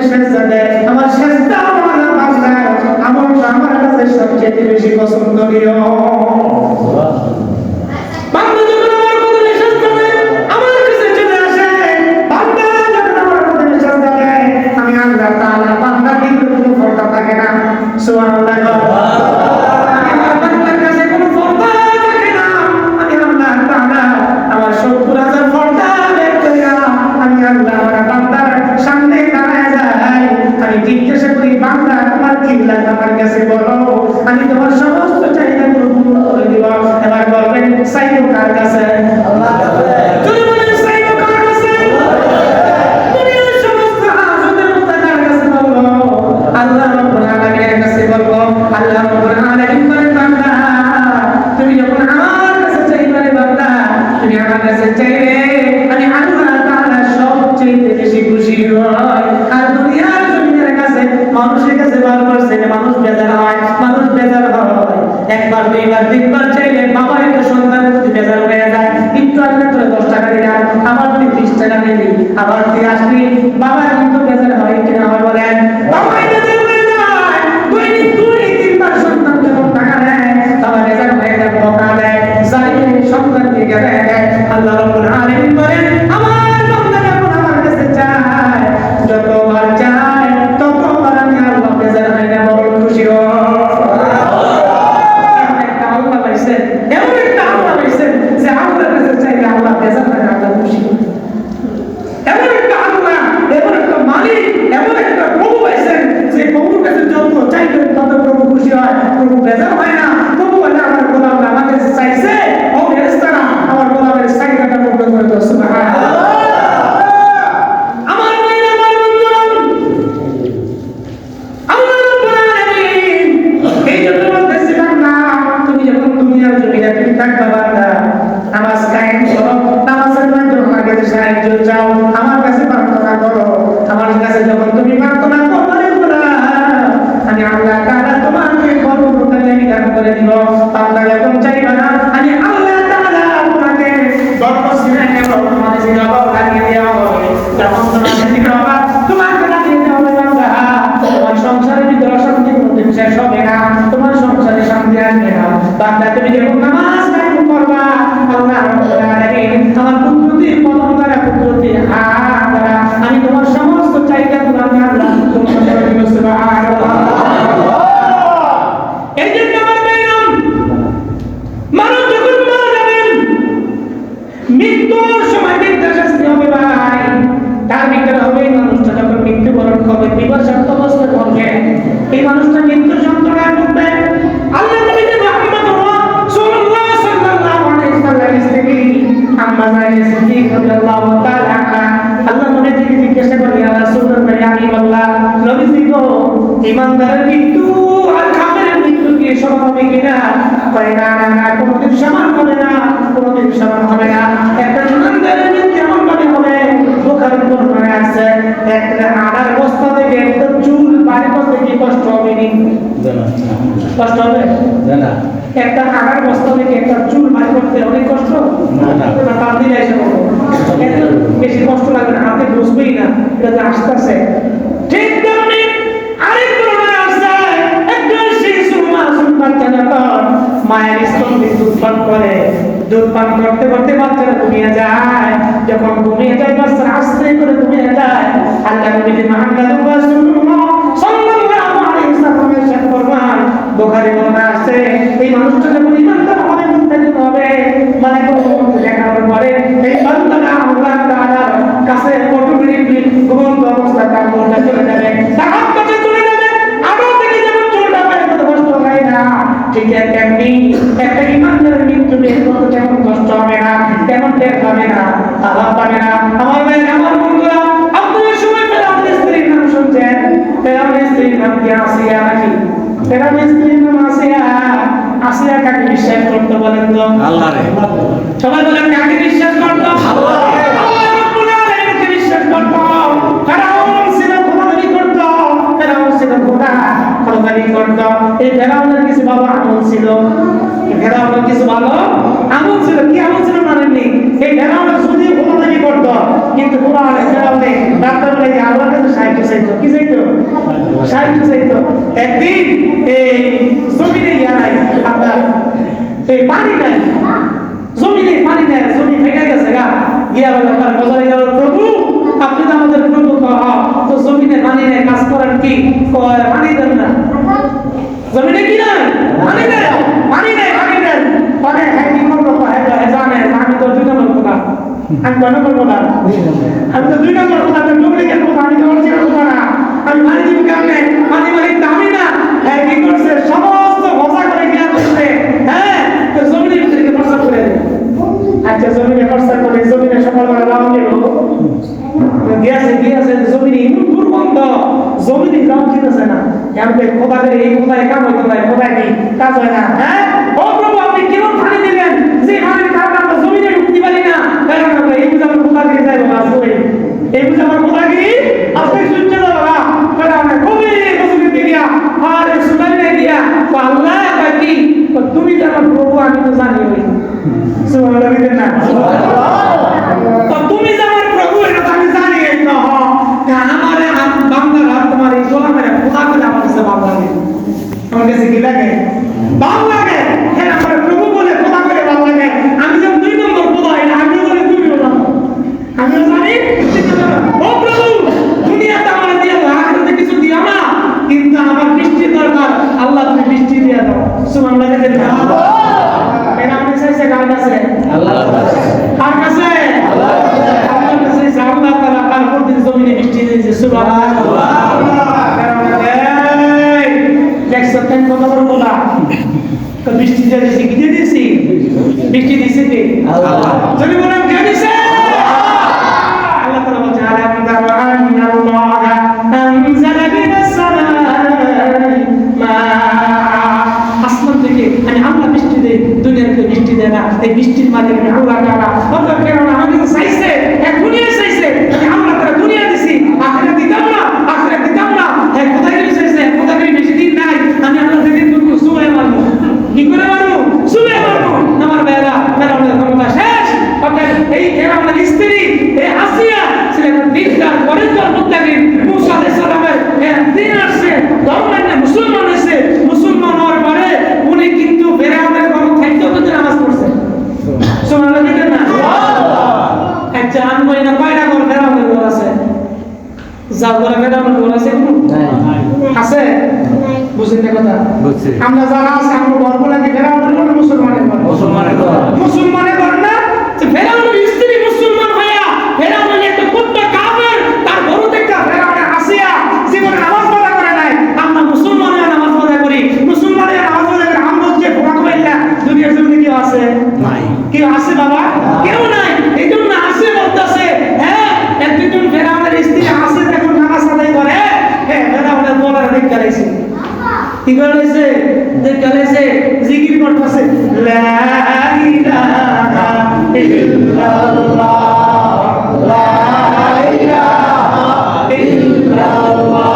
সেজদা দেয়, আমার সেজদা আমার বান্দা আমার কাছে সবচেয়ে বেশি পছন্দনীয়। বান্দা যখন আমার কদমে সেজদা দেয় আমার কাছে চলে আসে, বান্দা যখন আমার কদমে সেজদা দেয় আমি আল্লাহ তাআলা বান্দার কিন্তু কোনো পর্দা থাকে না। সুবহানাল্লাহ। আমার বান্দার কাছে কোনো পর্দা থাকে না। আমি আল্লাহ তাআলা আমার ৭০,০০০ পর্দা বের করে আমি আল্লাহ আমার বান্দার সামনে দাঁড়ায় যাই। আমি জিজ্ঞাসা করি, বান্দা তোমার কি লাগে আমার কাছে বলো, আমি তোমার সমস্ত চাহিদা পূরণ করে দিব। এবার বলবেন চাইবো কার কাছে? আল্লাহর কাছে। যদি বলেন চাইবো কার কাছে? দুনিয়ার সমস্ত হাজতের মধ্যে কার কাছে বলবো? আল্লাহ রাব্বুল আলামিনের কাছে বলবো। আল্লাহ রাব্বুল আলামিন বলেন, বান্দা তুমি যখন আমার কাছে চাইবে রে বান্দা, তুমি আমার কাছে চাইবে, আমি আল্লাহ তাআলা সবচেয়ে বেশি খুশি হই। আর দুনিয়ার জমিনের কাছে মানুষের কাছে বার করছে, মানুষ বেজার হয়, মানুষ বেজার হয়। একবার দুইবার তিনবার চাইলে বাবা একটু সন্তান প্রতি বেজার হয়ে যায়, একটু আসলে তোরা ১০ টাকা দিলাম, আবার তুই ৩০ টাকা দিলি, আবার তুই আসলি, বাবা কিন্তু বেজার হয় কিনা? আবার বলেন বাবা বেজার হয়ে যায়। দৈনিক ২-৩বার সন্তান যখন টাকা দেয় বাবা বেজার হয়ে যায়, বকা দেয়, জালিম সন্তানকে গেলে দেয়। আল্লাহ রাব্বুল আলামিন বলেন, আমার বান্দা যখন আমার কাছে চায়, যতবার চায় ততবার আমি আল্লাহ বেজার হই না, বড় খুশি হই। এমন একটা আল্লাহ পাইছেন যে আল্লাহর কাছে চাইলে আল্লাহ বেজার হয় না, আল্লাহ খুশি হয়। এমন একটা আল্লাহ, এমন একটা মালিক, এমন একটা প্রভু পাইছেন যে প্রভুর কাছে যত চাইবেন তত প্রভু খুশি হয়, প্রভু বেজার হয় না। প্রভু বলে আমার গোলামরা আমার কাছে চাইছে, ও ফেরেশতারা আমার গোলামের চাহিদাটা পূরণ করে দাও। সুবহানাল্লাহ। আমার ভাইরা, আমার বন্ধুগণ, আল্লাহ রাব্বুল আলামিন এই জন্য বলতেছিলাম না, তুমি যখন দুনিয়ার জমিনে তুমি থাকবা বান্দা, নামাজ কায়েম করো, নামাজের মাধ্যমে আমার কাছে সাহায্য চাও, আমার কাছে প্রার্থনা করো। আমার কাছে যখন তুমি প্রার্থনা করবে আমি আল্লাহ তাআলা তোমাকে বরকত দান করে দিব। বান্দা যখন চাইবা না আমি আল্লাহ তাআলা তোমাকে বরকত সিনায় নেব, তোমাকে জিনাবা লাগিয়ে দেওয়া হবে। যখন তোমাকে জিনাবা তোমাকে লাগিয়ে দেওয়া হবে বান্দা, তোমার সংসারের ভিতরে অশান্তি কোনোদিন শেষ হবে না, তোমার সংসারে শান্তি আসবে না। বান্দা তুমি যখন নামাজ কায়েম করবা আল্লাহ রাব্বুল আলামিন আমার কুদরতি কদম দ্বারা কুদরতি হাত দ্বারা আমি তোমার সমস্ত চাহিদা পূরণ আল্লাহ তোমার করে দিব। সুবহানাল্লাহ। এই জন্য আমার ভাইরা, মানুষ যখন মারা যাবেন মৃত্যুর সময় দিনটা শাস্তি হবে ভাই, তার ভিতরে হবে এই মানুষটা যখন মৃত্যুবরণ করবে বিপর্যস্ত অবস্থায় পড়বে, এই মানুষটা মৃত্যু যন্ত্রণায় ভুগবে। আল্লাহ নবী মুহাম্মদ সাল্লাল্লাহু আলাইহি ওয়াসাল্লামের স্ত্রী আম্মা জাইনব সিদ্দিক রাদিয়াল্লাহু তাআলা আনহা আল্লাহ নবীকে জিজ্ঞাসা করে, ইয়া রাসূলুল্লাহ, আমি বললাম নবীজি গো, ঈমানদারের মৃত্যু আর কাফেরের মৃত্যু কি সমান হবে কিনা? কয় না না না, কোনোদিন সমান হবে না, কোনোদিন সমান হবে না। একটা ঈমানদারের মৃত্যু এমন ভাবে হবে, বুখারীর বর্ণনায় আছে, একটা আড়ার বস্তা থেকে একটা চুল বাড়ি করতে কি কষ্ট হবে নি? কষ্ট হবে না। একটা আড়ার বস্তা থেকে একটা চুল বাড়ি করতে অনেক কষ্ট না, টান দিলে এসে বলবো বেশি কষ্ট লাগবে না, হাতে বুঝবেই না, এটা আস্তে আস্তে। ঠিক তেমনি আরেক বর্ণনায় আছে, একটা শিশু মাসুম বাচ্চা যখন মায়ের স্তন থেকে দুধ পান করে, দুধ পান করতে করতে বাচ্চারা ঘুমিয়ে যায়, যখন ঘুমিয়ে যায় বাচ্চা আস্তে করে ঘুমিয়ে যায়। আল্লাহ নবী মুহাম্মদ রাসূলুল্লাহ সাল্লাল্লাহু আলাইহি ওয়াসাল্লামের সাথে ফরমান, বুখারী বর্ণনা আছে, এই মানুষটা যখন ঈমানদার হবে, মুত্তাকি হবে, মানে কোন দেখার পরে এই বান্দাটা আল্লাহ তাআলার কাছে অটোমেটিক্যালি ঘুমন্ত অবস্থায় তার মনটা চলে যাবে, তার হাত পা চলে যাবে। আগে থেকে যেমন চুলটা পায় কত কষ্ট হয় না, ঠিক তেমনি একটা ঈমানদারের মৃত্যু বের করতে তেমন কষ্ট হবে না, তেমন টের পাবে না, আঘাত পাবে না। আমার ভাই, আমার বন্ধুরা, আপনাদের সময় ফেরাউনের স্ত্রীর নাম শুনছেন? ফেরাউনের স্ত্রীর নাম কি আসিয়া নাকি? ফেরাউনের স্ত্রীর নাম আসিয়া। আসিয়া কাকে বিশ্বাস করতে বলেন তো? আল্লাহরে। সবাই বলেন কাকে বিশ্বাস করত? আল্লাহরে। আল্লাহ রাব্বুল আলামিনকে বিশ্বাস করত। ফেরাউন ছিল খোদাদারি করত, ফেরাউন ছিল খোদাদারি করত। এই ফেরাউনের কিছু ভালো আমল ছিল, ফেরাউনের কিছু ভালো আমল ছিল। কি আমল ছিল জানেননি? এই ফেরাউন শুধু খোদাদারি করত, কিন্তু কোরআনে ফেরাউনে রাতের বেলায় আল্লাহর কাছে সাহায্য চাইতো। কি চাইতো? একদিন এই জমিনে নাই আপনার এই পানি নাই, জমিনে পানি নাই, জমি ফেটে গেছে গা গিয়া বলে আপনার বাজারে গেল, প্রভু আপনি তো আমাদের প্রভু, তো জমিনে পানি নেই, কাজ করেন কি? পানি দেন না। জমিনে কি নাই? পানি নেই, পানি নেই, পানি নেই। পরে হ্যাঁ কি করবো? জানে আমি তো 2 নম্বর কথা, আমি 2 নম্বর কথা, আমি তো 2 নম্বর কথা, আমি ডুপ্লিকেট কথা, আমি তো অরিজিনাল কথা না। আমি পানি দিব কেমনে? পানি মালিক তো আমি না। হ্যাঁ কি করছে? সমস্ত ভসা করে গিয়া করছে, হ্যাঁ তো জমিনের ভিতরে খরচা করে দেয়। আচ্ছা জমিনে খরচা করে জমিনে সকালবেলা লাগানো গিয়েছে জমিনে এমন দুর্গন্ধ, জমিনে যাও যেতেছে না। এমনি খোদা করে এই খোদায় কাম হইতে পারে, খোদায় কি কাজ হয় না? হ্যাঁ ও প্রভু আপনি কেমন পানি দিলেন যে পানির কারণে আমরা জমিনে ঢুকতে পারি না? কারণ আমরা এই বুঝে আমার খোদা করে যাই বাবা, আসলে এই বুঝে আমার খোদা কি আজকে সূর্য বাবা কারণ খুবই রসুলের দিয়া আর সুনাইনে দিয়া আল্লাহ কি তুমি তো আমার প্রভু, আমি তো জানি ওই সুবহানাল্লাহ বলেন না, তো তুমি যে আমার প্রভু এটা তো আমি জানি। এই তো আমার হাত বাংলার হাত তোমার এই গোলা মেরে খোদা করে আমার কাছে ভালো লাগে, আমার কাছে কি লাগে? ভালো লাগে। হ্যাঁ আমার প্রভু বলে খোদা করে ভালো লাগে। আমি যে 2 নম্বর খোদা, এটা আমিও বলে তুমিও জানো, আমিও জানি। ও প্রভু দুনিয়াতে আমার দিয়ে আখিরাতে কিছু দিও না, কিন্তু আমার বৃষ্টি দরকার, আল্লাহ তুমি বৃষ্টি দিয়ে দাও। সুবহানাল্লাহ বলেন না। এরা আমি চাইছে কার কাছে? আল্লাহর কাছে। কার কাছে? আল্লাহর কাছে। আল্লাহর কাছে আল্লাহ তাআলা তারপর দিন জমিনে বৃষ্টি দিয়েছে। সুবহানাল্লাহ। এই দেখছো কেন কথা বলা? তো বৃষ্টি দিয়েছে কি দিয়েছি? বৃষ্টি দিয়েছে কে? আল্লাহ। যদি বলেন কে দিয়েছে? আল্লাহ তাআলা বলছে আলাম তারা আন্নাল্লাহা আনজালা মিনাস সামাই মা, আসমান থেকে আমি আল্লাহ বৃষ্টি দেই, দুনিয়াতে বৃষ্টি দেয় না। এই বৃষ্টির মালিক আমি আল্লাহ তাআলা। অন্য কেন না, আমাকে চাইছে এক দুনিয়া চাইছে, আমি আল্লাহ তাআলা দুনিয়া দিছি, আখিরাত দিতাম না, আখিরাত দিতাম না। এক খোদা কি চাইছে, খোদা কি বেশি দিন নাই, আমি আল্লাহ থেকে তুমি সুয়ে মারবো। কি করে মারবো? সুয়ে মারবো। আমার বেলা ফেরাউনের ক্ষমতা শেষ। অর্থাৎ এই ফেরাউনের স্ত্রী এই আসিয়া ছিলেন দিনদার পরিত্যাগ মুত্তাকিন। মুসা আলাইহিস সালামের দিন আসছে, ধর্ম মানে মুসলমান হয়েছে। মুসলমান হওয়ার পরে উনি কিন্তু ফেরাউনের কোনো খাদ্য করতে নামাজ পড়ছে। সুবহানাল্লাহ বলেন না। আচ্ছা আমি কই না কয়টা ঘর ফেরাউনের ঘর আছে? যা ঘরে ফেরাউনের ঘর আছে কোনো? আছে? বুঝেন না কথা? বুঝছি। আমরা যারা আছে আমরা ঘরগুলো কি ফেরাউনের ঘর না মুসলমানের ঘর? মুসলমানের ঘর। মুসলমানের ঘর না? যে ফেরাউনের স্ত্রী মুসলমান হইয়া ফেরাউনের একটা কুত্তা কাফের, তার ঘর থেকে ফেরাউনের আসিয়া জীবনে নামাজ পড়া করে নাই। আমরা মুসলমান হয়ে নামাজ পড়া করি, মুসলমান হয়ে নামাজ পড়া করি। আমরা যে ফোকা কইলা দুনিয়ার জমিনে কি আছে? নাই। কি আছে বাবা? কেউ নাই। এইজন্য আসে বলতাছে হ্যাঁ একজন ফেরাউনের স্ত্রী আসে যখন নামাজ আদায় করে, হ্যাঁ ফেরাউনের বলার দিক করেছে, কি করেছে? দিক করেছে, জিকির করতেছে লা ইলাহা ইল্লাল্লাহ, লা ইলাহা ইল্লাল্লাহ,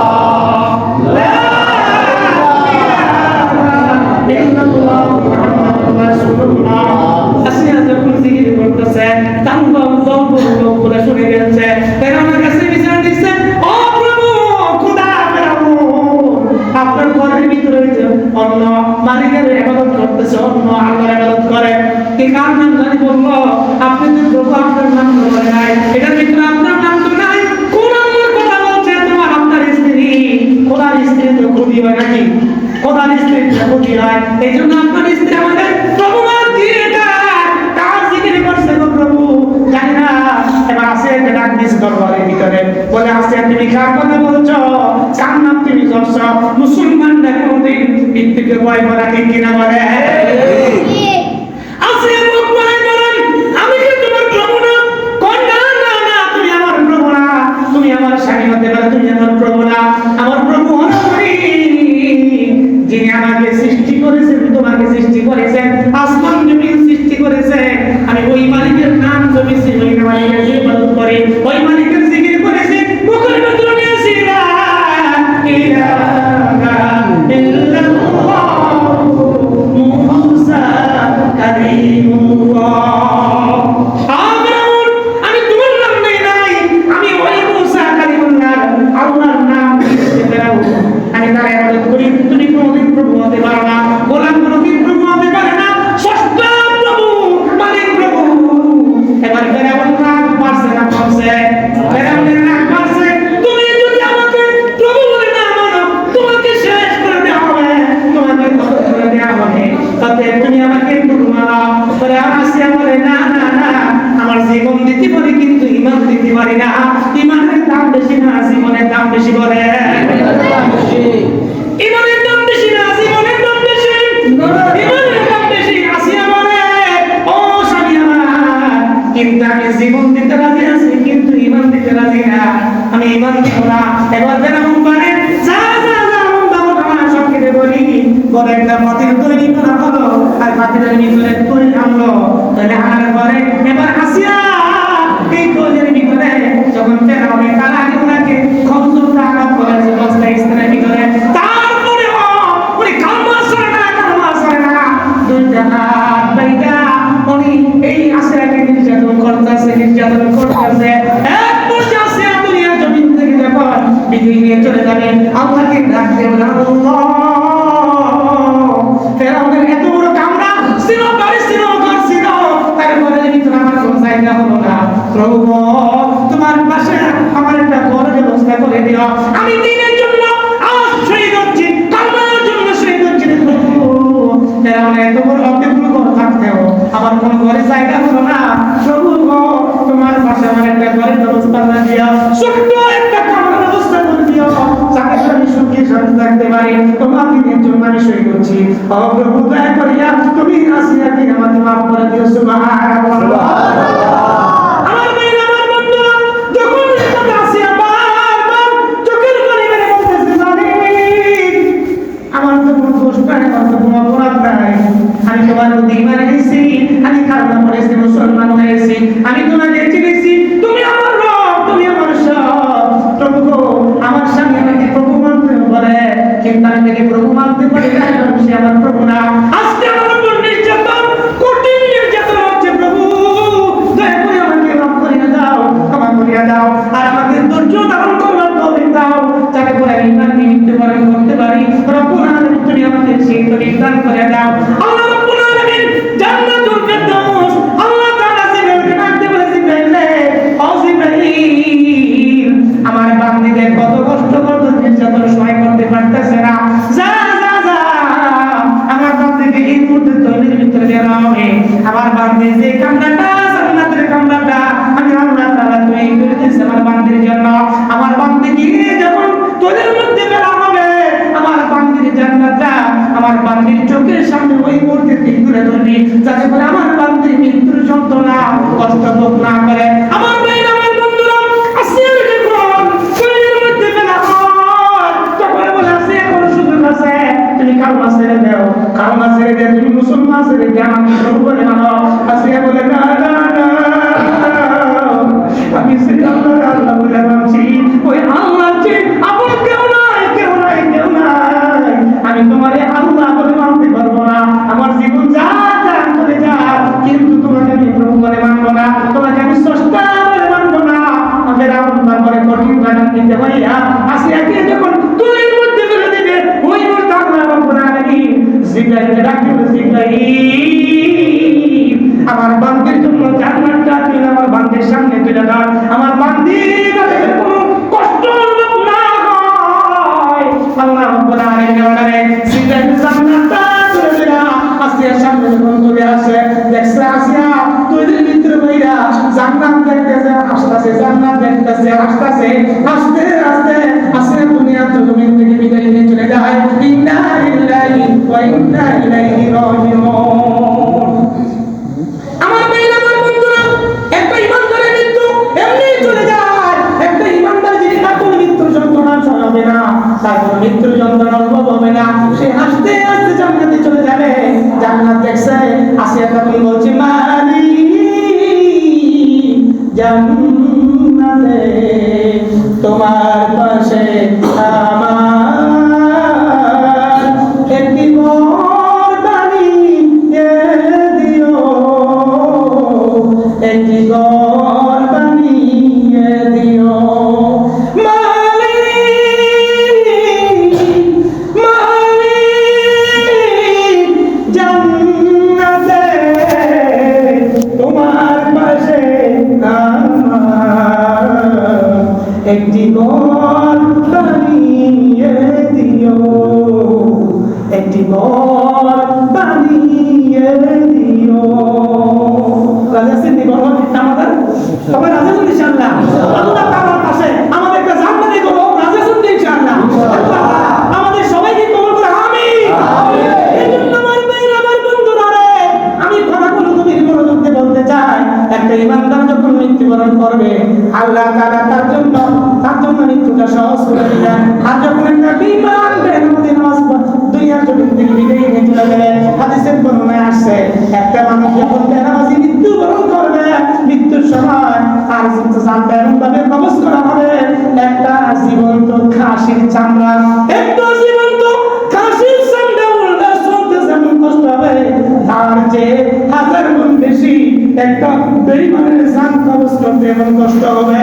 লা ইলাহা ইল্লাল্লাহ মুহাম্মাদুর রাসূলুল্লাহ। আসিয়া যখন জিকির করতেছে তাঙ্গম জম্বুর লোকগুলো শুনে গেছে, ফেরাউনের কাছে বিচার দিচ্ছে, ও প্রভু খোদা ফেরাউন আপনার ঘরের ভিতরে অন্য মালিকের ইবাদত করতেছে, অন্য আল্লাহর ইবাদত করে। কি কার নাম জানি বললো? আপনি তো প্রভু আপনার নাম বলে নাই, এটার ভিতরে আপনার নাম তো নাই। কোন আল্লাহর কথা বলছে? তোমার আপনার স্ত্রী। খোদার স্ত্রী তো ক্ষতি হয় নাকি? খোদার স্ত্রী তো ক্ষতি হয়। এই জন্য আপনার স্ত্রী আমাদের প্রভু মার দিয়ে কার জিকির করছে গো প্রভু জানি না। এবার আসে একটা ডাক দিয়েছে দরবারের ভিতরে, বলে আসে তুমি কার কথা বলছো, কার নাম তুমি ধরছ? মুসলমান না কোনদিন মৃত্যুকে ভয় করা ঠিক কিনা বলে? আসে মুখ বলে বলেন আমি কি তোমার প্রভু না? কোন না না না তুমি আমার প্রভু না, তুমি আমার স্বামী হতে পারো, তুমি আমার প্রভু না। আমার প্রভু হলো যিনি আমাকে সৃষ্টি করেছেন, তোমাকে সৃষ্টি করেছেন, আসমান জমিন সৃষ্টি করেছেন। আমি ওই মালিকের নাম জমিছি, ওই মালিকের ইবাদত করি, ওই মালিকের জিকির করেছি। মুখের ভিতরে নিয়েছি লা ইলাহা ইল্লাল্লাহ মুসা কালিমুল্লাহ। আমি তোমার নাম নেই নাই, আমি ওই মুসা কালিমুল্লাহ আল্লাহর নাম দিতে পারবো। আমি তার ইবাদত করি, দাম বেশি বলে? ইমানের দাম বেশি না জীবনের দাম বেশি? ইমানের দাম বেশি। আসিয়া বলে, ও স্বামী আমার, কিন্তু আমি জীবন দিতে রাজি আছি, কিন্তু ইমান দিতে রাজি না। আমি ইমান দিব না। এবার যেরকম পারে যা যা যা আমার সবকে বলি, বড় একটা পাতিল তৈরি করা হলো, আর পাতিলের ভিতরে তৈরি আনলো, তাহলে আনার পরে এবার আসিয়া এই তৈরির ভিতরে যখন ফেরাবে তার আগে ওনাকে খঞ্জরটা আঘাত করেছে বস্তা স্থানের ভিতরে, তারপরে উনি কালমা আসরে না দুইটা হাত বাইটা উনি এই আসিয়াকে নির্যাতন করতেছে এক পর্যায়ে আসিয়া দুনিয়ার জমিন থেকে যখন বিদায় নিয়ে চলে যাবেন, আল্লাহকে ডাকতে বলে, আল্লাহ ফেরাউনের এত বড় কামরা ছিল, বাড়ি ছিল, ঘর ছিল, তারপরে ভিতরে আমার কোনো জায়গা হলো না। প্রভু তোমার পাশে আমার একটা বড় ব্যবস্থা করে দিও, আমি দিনের জন্য আজ শহীদ হচ্ছি, কালমার জন্য শহীদ হচ্ছি। প্রভু ফেরাউনের এত বড় অনেকগুলো ঘর থাকতেও আমার কোনো ঘরে জায়গা হলো না। প্রভু তোমার পাশে আমার একটা ঘরের ব্যবস্থা করে দিও, ছোট্ট একটা কামরার ব্যবস্থা করে দিও, যাতে আমি সুখে শান্তি থাকতে পারি। তোমার দিনের জন্য আমি শহীদ হচ্ছি। ও প্রভু দয়া করিয়া তুমি আসিয়াকে আমাকে মাফ করে দিও। সুবহানাল্লাহ। আমার ভাই আমার বন্ধু, যখন এটা আসিয়া বারবার চোখের পানি বের করতেছে, জানি আমার তো কোনো দোষ নাই, আমার তো কোনো অপরাধ নাই, আমি তোমার প্রতি ঈমান এনেছি, আমি কালেমা পড়েছি, মুসলমান হয়েছি, আমি তোমাকে চিনেছি, তুমি আমার রব, তুমি আমার সব। প্রভু আমার স্বামী আমাকে প্রভু মানতে বলে, কিন্তু আমি তাকে প্রভু মানতে পারি না, সে আমার প্রভু না। আজকে আমার উপর নির্যাতন, কঠিন নির্যাতন হচ্ছে। প্রভু দয়া করে আমাকে মাফ করিয়া দাও, ক্ষমা করিয়া দাও, আর আমাকে ধৈর্য ধারণ করার তৌফিক দাও, যাতে করে আমি ঈমান নিয়ে মৃত্যুবরণ করতে পারি। রব্বুল আলামিন তুমি আমাকে সেই তৌফিক দান করে দাও। আল্লাহ রব্বুল আলামিন জান্নাতুল ফিরদাউস আল্লাহ তাআলা জিবরাইলকে ডাকতে বলে, জিবরাইল ও জিবরাইল, আমার বান্দীদের কত কষ্ট কত নির্যাতন সহ্য করতে পারতেছে না, যা যা যা আমার বান্দীকে এই মুহূর্তে তৈরির ভিতরে বের হবে। আমার বান্দীর যে কামরাটা জান্নাতের কামরাটা আমি আল্লাহ তাআলা তৈরি করে দিয়েছি আমার বান্দীর জন্য। আমার বান্দীকে যখন তৈরির মধ্যে বের হবে, আমার বান্দীর জান্নাতটা আমার বান্দীর চোখের সামনে ওই মুহূর্তে তুলে ধরবি, যাতে করে আমার বান্দীর মৃত্যুর যন্ত্রণা কষ্ট ভোগ না করে। আমার ভাই আমার বন্ধুরা, আসিয়া যখন তৈরির মধ্যে বের হয়, তখন বলে আসিয়া কোনো সুযোগ আছে, তুমি কালমা ছেড়ে দাও, কালমা ছেড়ে দিয়ে তুমি মুসলমান ছেড়ে দিয়ে আমাকে প্রভু বলে মানো। আসিয়া বলে, না না না, আমি শুধু আল্লাহ বলে মানছি, ওই আল্লাহ যে আপন কেউ নাই, কেউ নাই, কেউ নাই, আমি তোমার আল্লাহ বলে মানতে পারবো না। আমার জীবন যা যা করে যা, কিন্তু তোমাকে আমি প্রভু বলে মানবো না, তোমাকে আমি স্রষ্টা বলে মানবো না। আমাদের আল্লাহ বলে কঠিন বাধা দিতে হইয়া আসিয়াকে যখন তুলির মধ্যে ফেলে দিবে, ওই মুহূর্তে আল্লাহ রব্বুল আলামিন জিবরাইলকে ডাকতে বলে, জিবরাইল আমার বান্দির জন্য জান্নাতটা তুই আমার বান্দির সামনে তুলে দাও, আমার বান্দি যাতে কোনো কষ্ট অনুভব না হয়। আল্লাহ রব্বুল আলামিনের অর্ডারে জিবরাইল জান্নাতটা তুলে দিল। আসিয়ার সামনে যখন চলে আসে, দেখছে আসিয়া তৈরির ভিতরে বইরা জান্নাত দেখতেছে, আসতেছে, জান্নাত দেখতেছে, আসতেছে, আস্তে আস্তে আসিয়া দুনিয়ার জমিন থেকে বিদায় নিয়ে চলে যায়। ইন্না লিল্লাহি ওয়া ইন্না ইলাইহি রাজিউন। আমার ভাইরা আমার বন্ধুরা, একটা ইমানদারের মৃত্যু এমনি চলে যায়। একটা ইমানদার যদি তার কোনো মৃত্যুর যন্ত্রণা হবে না, তার কোনো মৃত্যুর যন্ত্রণা অনুভব হবে না, সে আস্তে আস্তে জান্নাতে চলে যাবে। জান্নাত দেখছে, আসিয়া তখন বলছে, মালিক জান্নাতে তোমার পাশে আমার একটি ঘর বানিয়ে দিও, একটি ঘর বানিয়ে দিও। মালিক মালিক জান্নাতে তোমার পাশে আমার একটি ঘর বানিয়ে দিও, একটি ঘর বানিয়ে দিও। রাজা সিদ্ধি আমাদের সবাই রাজা ইনশাআল্লাহ। আল্লাহ তাআলার পাশে আমাদের একটা জান্নাতি ঘর আমলগুলো সহজ করে দিলেন। আর যখন একটা বিমান বেনামাজি নামাজ দুনিয়ার জমিন থেকে বিদায় নিয়ে চলে গেলে, হাদিসের বর্ণনায় আসছে একটা মানুষ যখন বেনামাজি মৃত্যুবরণ করবে, মৃত্যুর সময় আর জানবে এমন ভাবে কবজ করা হবে, একটা জীবন্ত খাসির চামড়া, একটা জীবন্ত খাসির চামড়া উল্টা শুনতে যেমন কষ্ট হবে, তার যে 1000 গুণ বেশি একটা বেঈমানের জান কবজ করতে এমন কষ্ট হবে।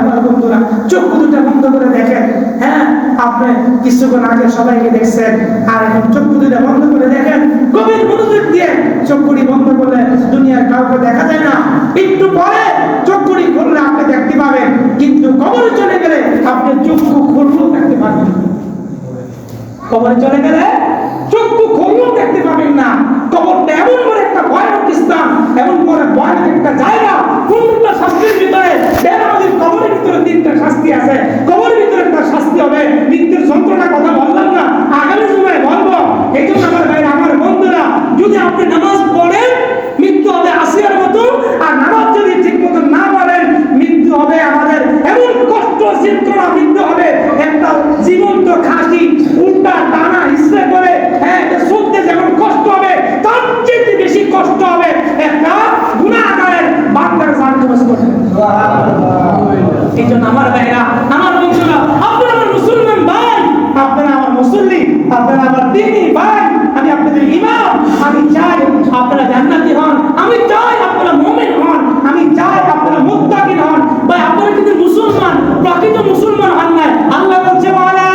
আমার বন্ধুরা, চক্ষু দুটো বন্ধ করে দেখেন। হ্যাঁ, আপনি কিছুক্ষণ আগে সবাইকে দেখছেন, আর এখন চক্ষু দুটো বন্ধ করে দেখেন, গভীর মনোযোগ দিয়ে। চক্ষুটি বন্ধ করলে দুনিয়ার কাউকে দেখা যায় না, একটু পরে চক্ষুটি খুললে আপনি দেখতে পাবেন, কিন্তু কবরে চলে গেলে আপনি চক্ষু খুললেও দেখতে পাবেন। কবরে চলে গেলে চক্ষু খুললেও দেখতে পাবেন না। কবরটা এমন করে একটা ভয়ানক স্থান, এমন করে ভয়ানক একটা জায়গা, কোনটা শাস্তির ভিতরে বেনামাজির কবরের ভিতরে 3টা শাস্তি আছে। কবরের ভিতরে একটা শাস্তি হবে মৃত্যুর যন্ত্রণা, কথা বললাম না, আগামী সময় বলবো। এই জন্য আমার ভাই, আমার বন্ধুরা, যদি আপনি নামাজ পড়েন মৃত্যু হবে আসিয়ার মতো, আর নামাজ যদি ঠিক মতো না পড়েন মৃত্যু হবে আমাদের এমন কষ্ট যন্ত্রণা, মৃত্যু হবে একটা জীবন্ত খাসি উল্টা টানা হিসেবে করে, হ্যাঁ, এটা শুনতে যেমন কষ্ট হবে তার চেয়ে বেশি কষ্ট হবে একটা গুনাহগারের বান্দার জান কবজ করতে। এই জন্য আমার ভাইরা, আমার বন্ধুরা, আপনারা আমার মুসলমান ভাই, আপনারা আমার মুসল্লি, আপনারা আমার দ্বীনি ভাই, আমি আপনাদের ইমাম। আমি চাই আপনারা জান্নাতি হন, আমি চাই আপনারা মুমিন হন, আমি চাই আপনারা মুত্তাকিন হন। ভাই, আপনারা কিন্তু মুসলমান, প্রকৃত মুসলমান হন নাই। আল্লাহ বলছে ওয়ালা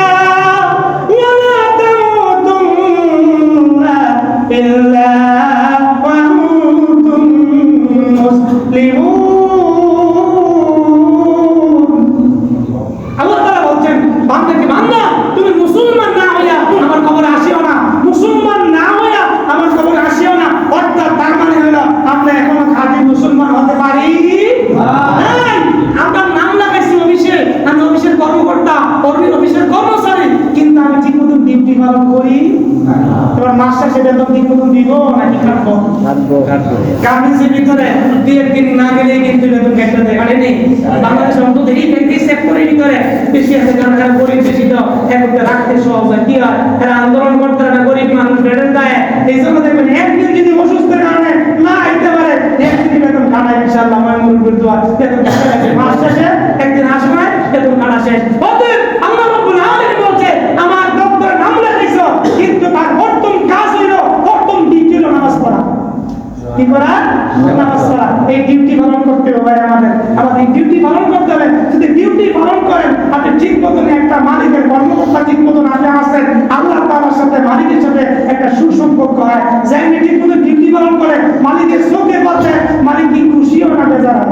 তামুতুন্না ইল্লা ওয়া আনতুম মুসলিমুন। আল্লাহ তাআলা বলছেন বান্দাকে, বান্দা তুমি মুসলমান না হইয়া আমার কবরে আসিও না, মুসলমান না হইয়া আমার কবরে আসিও না। অর্থাৎ তার মানে হলো আমরা এখনো খাঁটি মুসলমান হতে পারি নাই। আমরা নাম লাগাইছি অফিসে, আমি অফিসের কর্মকর্তা, অফিসের কর্মচারী, কিন্তু আমি ঠিক মতন ডিউটি পালন করি। এবার মাস শেষে বেতন ঠিক মতন দিব নাকি কাটবো? গার্মেন্টসের ভিতরে 2-1 দিন না গেলে কিন্তু বেতন কেটে দেয়, কাটে নেই। বাংলাদেশের অন্তত এই সেক্টরের ভিতরে বেশি আছে, কারণ এরা গরিব বেশি, তো একটু রাখতে সহজ হয়। কি হয়, এরা আন্দোলন করতে না, গরিব মানুষ বেতন দেয়। এই জন্য দেখবেন একদিন যদি অসুস্থের কারণে না আইতে পারে, একদিন বেতন কাটায়। ইনশাআল্লাহ আমার মুরব্বির দোয়া, বেতন কাটা গেছে মাস শেষে, একদিন আসবে বেতন কাটা শেষ। অতএব আল্লাহ রাব্বুল আলামিন বলছে আমার ডক্টর নাম লেখাইছো, কিন্তু তার প্রথম কাজ হলো, প্রথম ডিউটি হলো নামাজ পড়া। কি করা? নামাজ পড়া। এই ডিউটি পালন করতে হবে ভাই, আমাদের ডিউটি পালন করতে হবে। যদি ডিউটি পালন করেন, আপনি ঠিক মতন একটা মালিকের কর্মকর্তা ঠিক মতন আপনি আসেন, আল্লাহ তাআলার সাথে, মালিকের সাথে একটা সুসম্পর্ক হয়। যে ঠিক মতন ডিউটি পালন করে মালিকের চোখে পড়ছে, মালিক কি খুশি হয় না বেজার হয়?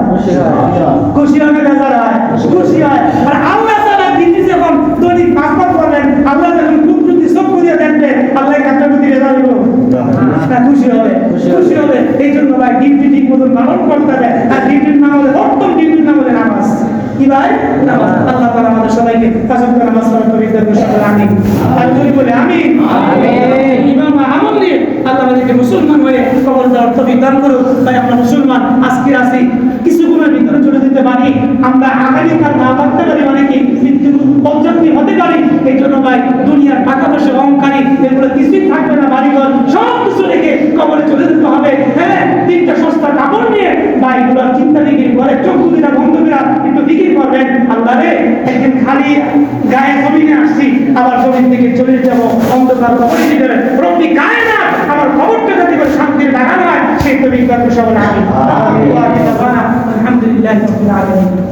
খুশি হয় না বেজার হয়? খুশি হয়। আর আল্লাহ তাআলা ডিউটি যখন দৈনিক 5 বার করবেন, আল্লাহ যখন কুদরতি চক্ষু দিয়ে দেখবে, আল্লাহ কাছে প্রতি বেজার হইব না? খুশি হবে, খুশি হবে। এই জন্য ভাই ডিউটি ঠিক মতন পালন করতে হবে। আর ডিউটির নাম হলো, প্রথম ডিউটির নাম হলো নামাজ। কি ভাই? নামাজ। আল্লাহ তাআলা আমাদের সবাইকে কাজে নামাজ পড়ার তৌফিক দান করুন। আমিন। আর যদি বলে আমিন, আমিন। ইমাম আমল নিয়ে আল্লাহ আমাদেরকে মুসলমান হয়ে কবর দেওয়ার তৌফিক দান করুন। ভাই, আমরা মুসলমান আজকে আছি, কিছু গুণের ভিতরে চলে যেতে পারি, আমরা আগামীকাল না থাকতে পারি, অনেকে মৃত্যু পর্যন্ত হতে পারি। এই জন্য ভাই, দুনিয়ার টাকা পয়সা, অহংকারী, এগুলো কিছুই থাকবে না, বাড়িঘর সব কিছু রেখে কবরে চলে যেতে হবে। হ্যাঁ, 3টা সস্তা কাপড় নিয়ে ভাই এগুলো চিন্তা দিকে ঘরে চক্ষু দিটা বন্ধ করে একটু দিকে করবেন। আল্লাহ রে, একদিন খালি গায়ে জমিনে আসছি, আবার জমিন থেকে চলে যাব অন্ধকার কবরের ভিতরে। রব্বি কায়না, আমার কবরটা যাতে করে শান্তির লাগানো হয়, সেই তৌফিক দান করুন। আমিন। আলহামদুলিল্লাহ রাব্বিল আলামিন।